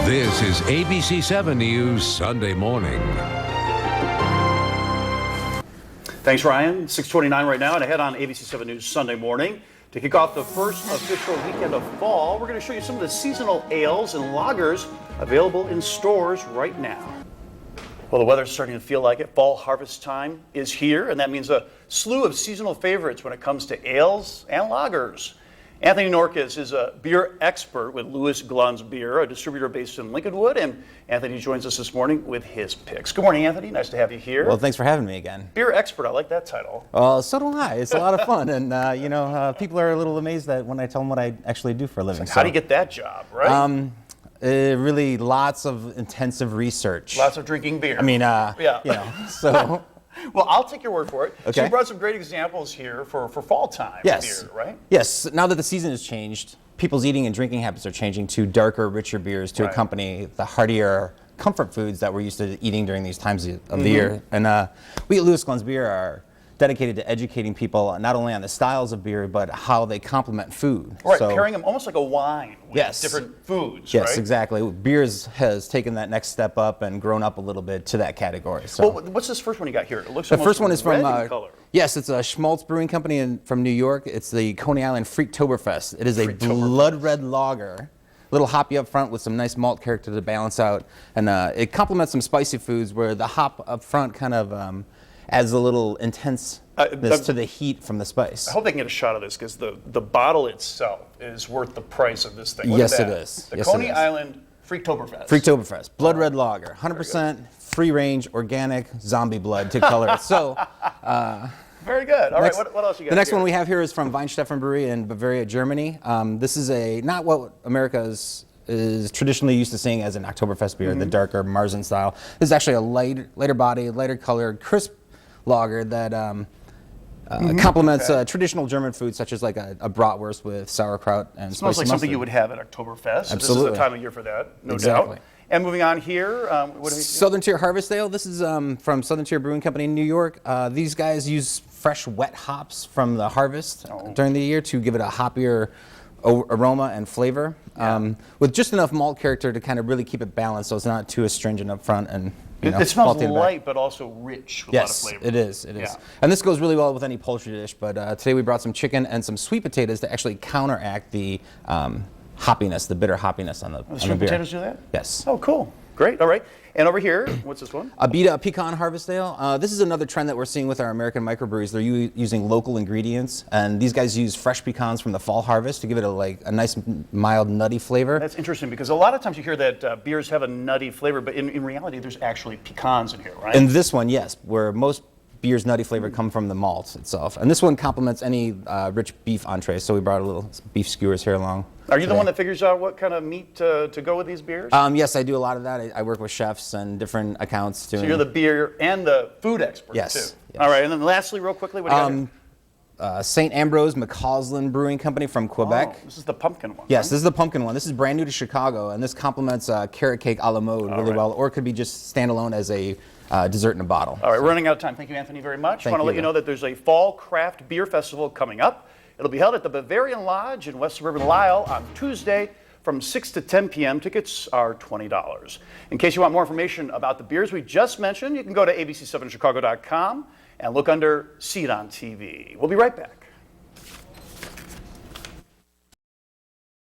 This is ABC7 News Sunday Morning. Thanks, Ryan. 6:29 right now, and ahead on ABC7 News Sunday Morning. To kick off the first official weekend of fall, we're going to show you some of the seasonal ales and lagers available in stores right now. Well, the weather's starting to feel like it. Fall harvest time is here, and that means a slew of seasonal favorites when it comes to ales and lagers. Anthony Norquez is a beer expert with Glunz Beer, a distributor based in Lincolnwood, and Anthony joins us this morning with his picks. Good morning, Anthony. Nice to have you here. Well, thanks for having me again. Beer expert, I like that title. So do I. It's a lot of fun, and people are a little amazed that when I tell them what I actually do for a living. Like, how do you get that job, right? Really, lots of intensive research. Lots of drinking beer. I mean, yeah. So. Well, I'll take your word for it. Okay. So you brought some great examples here for fall time Yes. beer, right? Yes. Now that the season has changed, people's eating and drinking habits are changing to darker, richer beers to accompany the heartier comfort foods that we're used to eating during these times of the year. And we at Glunz Beer are dedicated to educating people not only on the styles of beer, but how they complement food. Right, so, pairing them almost like a wine with different foods, yes, right? exactly. Beers has taken that next step up and grown up a little bit to that category. So. Well, what's this first one you got here? It looks the first one is from color. Yes, it's a Schmaltz Brewing Company from New York. It's the Coney Island Freaktoberfest. It is a blood red lager. A little hoppy up front with some nice malt character to balance out, and it complements some spicy foods where the hop up front kind of adds a little intenseness to the heat from the spice. I hope they can get a shot of this because the bottle itself is worth the price of this thing. Yes, it is. The Coney Island Freaktoberfest. Freaktoberfest, blood red lager, 100% free range organic zombie blood to color it. So. Very good. All right, what else you got? The next one we have here is from Weinstefan Brewery in Bavaria, Germany. This is not what America is traditionally used to seeing as an Oktoberfest beer, the darker Marzen style. This is actually a lighter body, lighter colored, crisp lager that complements traditional German food, such as like a bratwurst with sauerkraut and spicy smells like mustard. something you would have at Oktoberfest. Absolutely. This is the time of year for that, no doubt. And moving on here, what do we Southern Tier Harvest Ale. This is from Southern Tier Brewing Company in New York. These guys use fresh, wet hops from the harvest during the year to give it a hoppier aroma and flavor, with just enough malt character to kind of really keep it balanced, so it's not too astringent up front and. It smells light, but also rich with a lot of flavor. Yes, it is. It is. And this goes really well with any poultry dish, but today we brought some chicken and some sweet potatoes to actually counteract the hoppiness, the bitter hoppiness on the beer. Sweet potatoes do that? Yes. Oh, cool. Great. All right. And over here, what's this one? Abita Pecan Harvest Ale. This is another trend that we're seeing with our American microbreweries. They're using local ingredients, and these guys use fresh pecans from the fall harvest to give it a nice, mild, nutty flavor. That's interesting because a lot of times you hear that beers have a nutty flavor, but in reality, there's actually pecans in here, right? In this one, yes, where most beer's nutty flavor come from the malt itself. And this one complements any rich beef entrees, so we brought a little beef skewers here along. Are you the one that figures out what kind of meat to go with these beers? Yes, I do a lot of that. I work with chefs and different accounts. So you're the beer and the food expert, yes, too. Yes. All right, and then lastly, real quickly, what do you got here? St. Ambrose McCausland Brewing Company from Quebec. Oh, this is the pumpkin one. Yes, right? This is the pumpkin one. This is brand new to Chicago, and this complements carrot cake a la mode really well, or it could be just standalone as a dessert in a bottle. All right, we're running out of time. Thank you, Anthony, very much. I want to let you know that there's a fall craft beer festival coming up. It'll be held at the Bavarian Lodge in West Suburban Lisle on Tuesday from 6 to 10 p.m. Tickets are $20. In case you want more information about the beers we just mentioned, you can go to abc7chicago.com and look under See It on TV. We'll be right back.